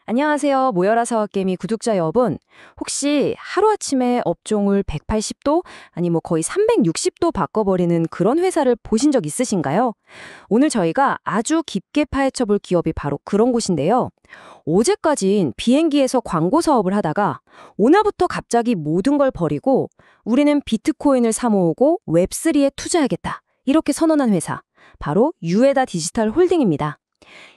안녕하세요. 모여라 사업개미 구독자 여러분. 혹시 하루아침에 업종을 180도 아니 거의 360도 바꿔버리는 그런 회사를 보신 적 있으신가요? 오늘 저희가 아주 깊게 파헤쳐볼 기업이 바로 그런 곳인데요. 어제까진 비행기에서 광고 사업을 하다가 오늘부터 갑자기 모든 걸 버리고 우리는 비트코인을 사모으고 웹3에 투자하겠다. 이렇게 선언한 회사. 바로 유에다 디지털 홀딩입니다.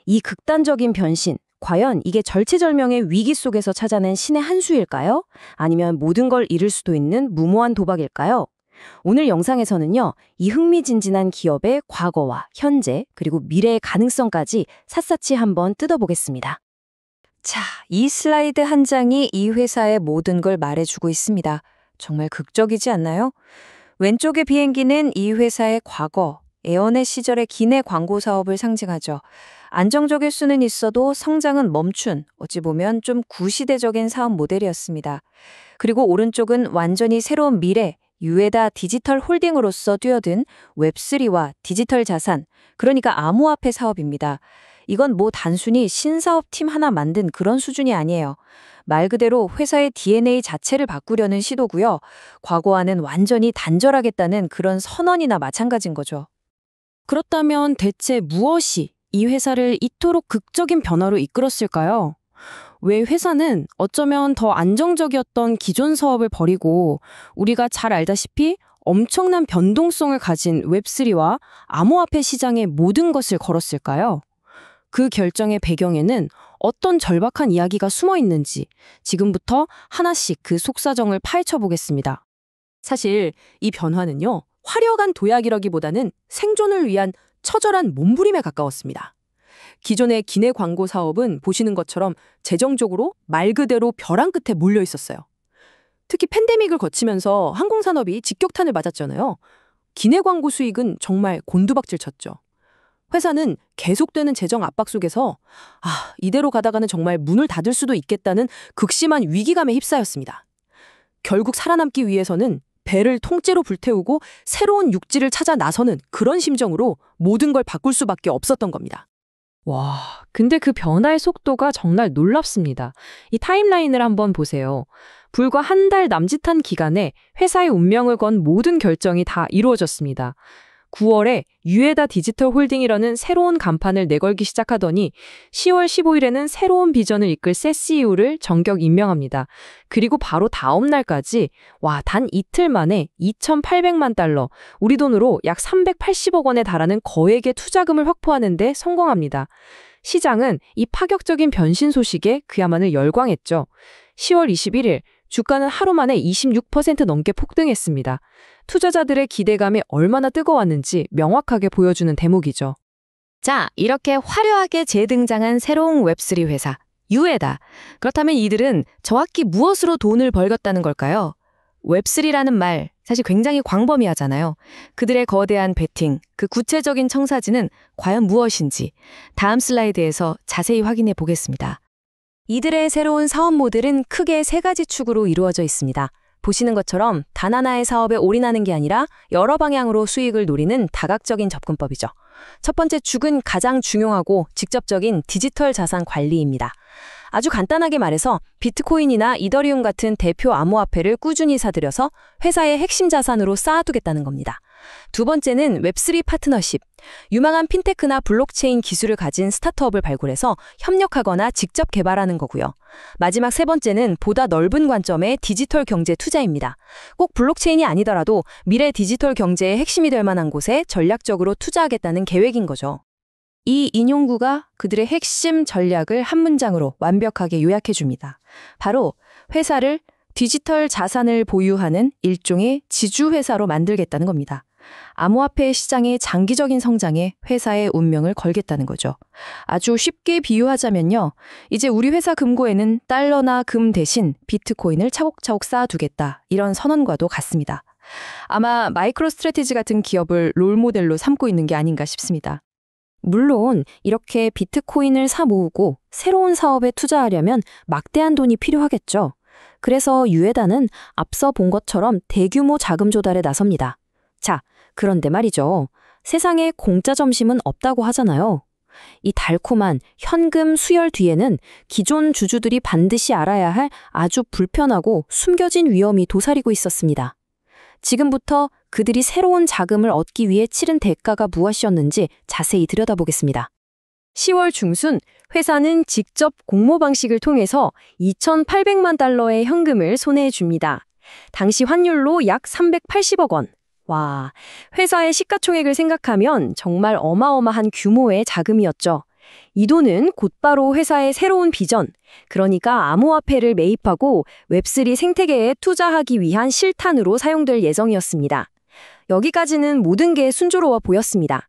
이 극단적인 변신. 과연 이게 절체절명의 위기 속에서 찾아낸 신의 한 수일까요? 아니면 모든 걸 잃을 수도 있는 무모한 도박일까요? 오늘 영상에서는요, 이 흥미진진한 기업의 과거와 현재, 그리고 미래의 가능성까지 샅샅이 한번 뜯어보겠습니다. 자, 이 슬라이드 한 장이 이 회사의 모든 걸 말해주고 있습니다. 정말 극적이지 않나요? 왼쪽의 비행기는 이 회사의 과거, 에어넷 시절의 기내 광고 사업을 상징하죠. 안정적일 수는 있어도 성장은 멈춘, 어찌 보면 좀 구시대적인 사업 모델이었습니다. 그리고 오른쪽은 완전히 새로운 미래, 유에다 디지털 홀딩으로서 뛰어든 웹3와 디지털 자산, 그러니까 암호화폐 사업입니다. 이건 단순히 신사업팀 하나 만든 그런 수준이 아니에요. 말 그대로 회사의 DNA 자체를 바꾸려는 시도고요. 과거와는 완전히 단절하겠다는 그런 선언이나 마찬가지인 거죠. 그렇다면 대체 무엇이 이 회사를 이토록 극적인 변화로 이끌었을까요? 왜 회사는 어쩌면 더 안정적이었던 기존 사업을 버리고 우리가 잘 알다시피 엄청난 변동성을 가진 웹3와 암호화폐 시장에 모든 것을 걸었을까요? 그 결정의 배경에는 어떤 절박한 이야기가 숨어 있는지 지금부터 하나씩 그 속사정을 파헤쳐 보겠습니다. 사실 이 변화는요, 화려한 도약이라기보다는 생존을 위한 처절한 몸부림에 가까웠습니다. 기존의 기내 광고 사업은 보시는 것처럼 재정적으로 말 그대로 벼랑 끝에 몰려 있었어요. 특히 팬데믹을 거치면서 항공산업이 직격탄을 맞았잖아요. 기내 광고 수익은 정말 곤두박질 쳤죠. 회사는 계속되는 재정 압박 속에서 이대로 가다가는 정말 문을 닫을 수도 있겠다는 극심한 위기감에 휩싸였습니다. 결국 살아남기 위해서는 배를 통째로 불태우고 새로운 육지를 찾아 나서는 그런 심정으로 모든 걸 바꿀 수밖에 없었던 겁니다. 와, 근데 그 변화의 속도가 정말 놀랍습니다. 이 타임라인을 한번 보세요. 불과 한 달 남짓한 기간에 회사의 운명을 건 모든 결정이 다 이루어졌습니다. 9월에 유에다 디지털 홀딩이라는 새로운 간판을 내걸기 시작하더니 10월 15일에는 새로운 비전을 이끌 새 CEO를 정격 임명합니다. 그리고 바로 다음 날까지 단 이틀 만에 2,800만 달러, 우리 돈으로 약 380억 원에 달하는 거액의 투자금을 확보하는 데 성공합니다. 시장은 이 파격적인 변신 소식에 그야말로 열광했죠. 10월 21일 주가는 하루 만에 26% 넘게 폭등했습니다. 투자자들의 기대감이 얼마나 뜨거웠는지 명확하게 보여주는 대목이죠. 자, 이렇게 화려하게 재등장한 새로운 웹3 회사, 유에다. 그렇다면 이들은 정확히 무엇으로 돈을 벌겠다는 걸까요? 웹3라는 말, 사실 굉장히 광범위하잖아요. 그들의 거대한 베팅, 그 구체적인 청사진은 과연 무엇인지 다음 슬라이드에서 자세히 확인해 보겠습니다. 이들의 새로운 사업 모델은 크게 세 가지 축으로 이루어져 있습니다. 보시는 것처럼 단 하나의 사업에 올인하는 게 아니라 여러 방향으로 수익을 노리는 다각적인 접근법이죠. 첫 번째 축은 가장 중요하고 직접적인 디지털 자산 관리입니다. 아주 간단하게 말해서 비트코인이나 이더리움 같은 대표 암호화폐를 꾸준히 사들여서 회사의 핵심 자산으로 쌓아두겠다는 겁니다. 두 번째는 웹3 파트너십. 유망한 핀테크나 블록체인 기술을 가진 스타트업을 발굴해서 협력하거나 직접 개발하는 거고요. 마지막 세 번째는 보다 넓은 관점의 디지털 경제 투자입니다. 꼭 블록체인이 아니더라도 미래 디지털 경제의 핵심이 될 만한 곳에 전략적으로 투자하겠다는 계획인 거죠. 이 인용구가 그들의 핵심 전략을 한 문장으로 완벽하게 요약해줍니다. 바로 회사를 디지털 자산을 보유하는 일종의 지주회사로 만들겠다는 겁니다. 암호화폐 시장의 장기적인 성장에 회사의 운명을 걸겠다는 거죠. 아주 쉽게 비유하자면요. 이제 우리 회사 금고에는 달러나 금 대신 비트코인을 차곡차곡 쌓아두겠다. 이런 선언과도 같습니다. 아마 마이크로스트래티지 같은 기업을 롤모델로 삼고 있는 게 아닌가 싶습니다. 물론 이렇게 비트코인을 사 모으고 새로운 사업에 투자하려면 막대한 돈이 필요하겠죠. 그래서 유에다는 앞서 본 것처럼 대규모 자금 조달에 나섭니다. 자, 그런데 말이죠. 세상에 공짜 점심은 없다고 하잖아요. 이 달콤한 현금 수혈 뒤에는 기존 주주들이 반드시 알아야 할 아주 불편하고 숨겨진 위험이 도사리고 있었습니다. 지금부터 그들이 새로운 자금을 얻기 위해 치른 대가가 무엇이었는지 자세히 들여다보겠습니다. 10월 중순 회사는 직접 공모 방식을 통해서 2,800만 달러의 현금을 손해해 줍니다. 당시 환율로 약 380억 원. 와, 회사의 시가총액을 생각하면 정말 어마어마한 규모의 자금이었죠. 이 돈은 곧바로 회사의 새로운 비전, 그러니까 암호화폐를 매입하고 웹3 생태계에 투자하기 위한 실탄으로 사용될 예정이었습니다. 여기까지는 모든 게 순조로워 보였습니다.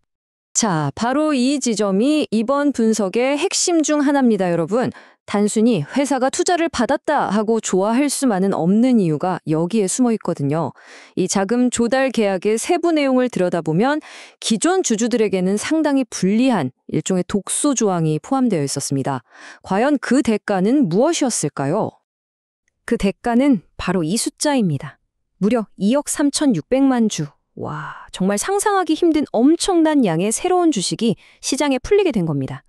자, 바로 이 지점이 이번 분석의 핵심 중 하나입니다, 여러분. 단순히 회사가 투자를 받았다 하고 좋아할 수만은 없는 이유가 여기에 숨어 있거든요. 이 자금 조달 계약의 세부 내용을 들여다보면 기존 주주들에게는 상당히 불리한 일종의 독소 조항이 포함되어 있었습니다. 과연 그 대가는 무엇이었을까요? 그 대가는 바로 이 숫자입니다. 무려 2억 3,600만 주. 와, 정말 상상하기 힘든 엄청난 양의 새로운 주식이 시장에 풀리게 된 겁니다.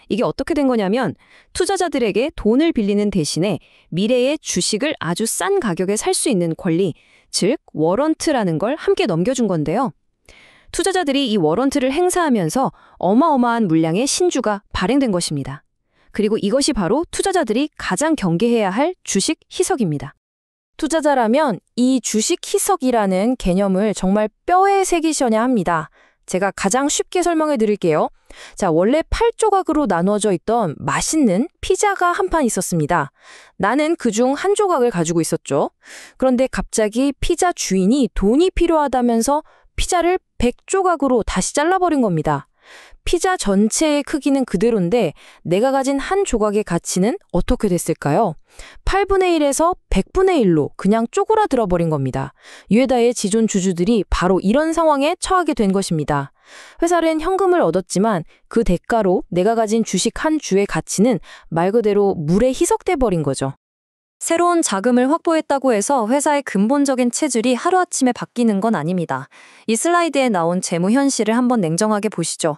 이게 어떻게 된 거냐면 투자자들에게 돈을 빌리는 대신에 미래의 주식을 아주 싼 가격에 살 수 있는 권리, 즉 워런트라는 걸 함께 넘겨준 건데요. 투자자들이 이 워런트를 행사하면서 어마어마한 물량의 신주가 발행된 것입니다. 그리고 이것이 바로 투자자들이 가장 경계해야 할 주식 희석입니다. 투자자라면 이 주식 희석이라는 개념을 정말 뼈에 새기셔야 합니다. 제가 가장 쉽게 설명해 드릴게요. 자, 원래 8조각으로 나누어져 있던 맛있는 피자가 한 판 있었습니다. 나는 그중 한 조각을 가지고 있었죠. 그런데 갑자기 피자 주인이 돈이 필요하다면서 피자를 100조각으로 다시 잘라버린 겁니다. 피자 전체의 크기는 그대로인데 내가 가진 한 조각의 가치는 어떻게 됐을까요? 8분의 1에서 100분의 1로 그냥 쪼그라들어 버린 겁니다. 유에다의 지존 주주들이 바로 이런 상황에 처하게 된 것입니다. 회사는 현금을 얻었지만 그 대가로 내가 가진 주식 한 주의 가치는 말 그대로 물에 희석돼 버린 거죠. 새로운 자금을 확보했다고 해서 회사의 근본적인 체질이 하루아침에 바뀌는 건 아닙니다. 이 슬라이드에 나온 재무 현실을 한번 냉정하게 보시죠.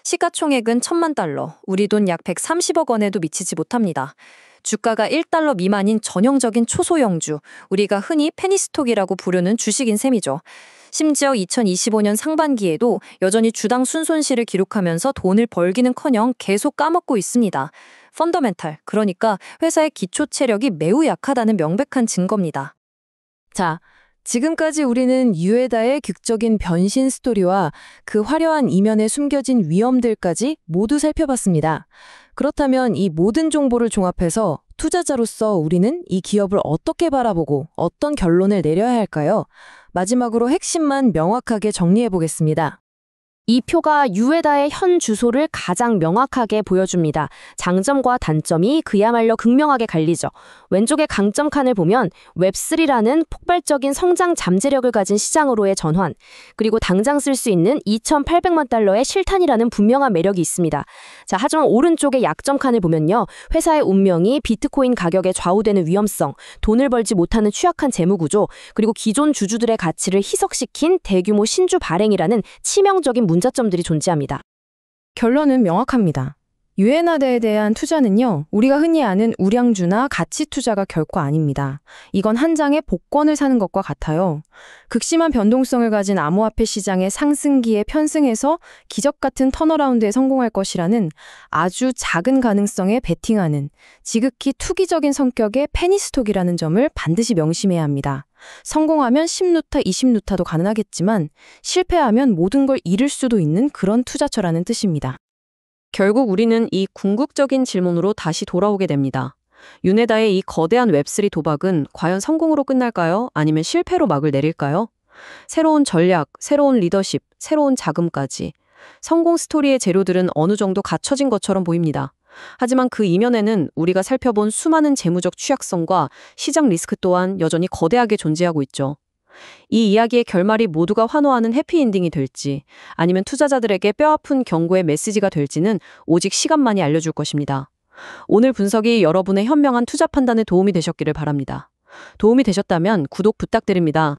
시가총액은 1,000만 달러, 우리 돈 약 130억 원에도 미치지 못합니다. 주가가 1달러 미만인 전형적인 초소형주, 우리가 흔히 페니스톡이라고 부르는 주식인 셈이죠. 심지어 2025년 상반기에도 여전히 주당 순손실을 기록하면서 돈을 벌기는커녕 계속 까먹고 있습니다. 펀더멘탈, 그러니까 회사의 기초 체력이 매우 약하다는 명백한 증거입니다. 자, 지금까지 우리는 유에다의 극적인 변신 스토리와 그 화려한 이면에 숨겨진 위험들까지 모두 살펴봤습니다. 그렇다면 이 모든 정보를 종합해서 투자자로서 우리는 이 기업을 어떻게 바라보고 어떤 결론을 내려야 할까요? 마지막으로 핵심만 명확하게 정리해 보겠습니다. 이 표가 유에다의 현 주소를 가장 명확하게 보여줍니다. 장점과 단점이 그야말로 극명하게 갈리죠. 왼쪽의 강점 칸을 보면 웹3라는 폭발적인 성장 잠재력을 가진 시장으로의 전환, 그리고 당장 쓸 수 있는 2,800만 달러의 실탄이라는 분명한 매력이 있습니다. 자, 하지만 오른쪽의 약점 칸을 보면요. 회사의 운명이 비트코인 가격에 좌우되는 위험성, 돈을 벌지 못하는 취약한 재무구조, 그리고 기존 주주들의 가치를 희석시킨 대규모 신주 발행이라는 치명적인 문제점들이 존재합니다. 결론은 명확합니다. 유엔화대에 대한 투자는요, 우리가 흔히 아는 우량주나 가치 투자가 결코 아닙니다. 이건 한 장의 복권을 사는 것과 같아요. 극심한 변동성을 가진 암호화폐 시장의 상승기에 편승해서 기적 같은 턴어라운드에 성공할 것이라는 아주 작은 가능성에 베팅하는 지극히 투기적인 성격의 페니스톡이라는 점을 반드시 명심해야 합니다. 성공하면 10루타, 20루타도 가능하겠지만 실패하면 모든 걸 잃을 수도 있는 그런 투자처라는 뜻입니다. 결국 우리는 이 궁극적인 질문으로 다시 돌아오게 됩니다. 유네다의 이 거대한 웹3 도박은 과연 성공으로 끝날까요? 아니면 실패로 막을 내릴까요? 새로운 전략, 새로운 리더십, 새로운 자금까지. 성공 스토리의 재료들은 어느 정도 갖춰진 것처럼 보입니다. 하지만 그 이면에는 우리가 살펴본 수많은 재무적 취약성과 시장 리스크 또한 여전히 거대하게 존재하고 있죠. 이 이야기의 결말이 모두가 환호하는 해피엔딩이 될지 아니면 투자자들에게 뼈아픈 경고의 메시지가 될지는 오직 시간만이 알려줄 것입니다. 오늘 분석이 여러분의 현명한 투자 판단에 도움이 되셨기를 바랍니다. 도움이 되셨다면 구독 부탁드립니다.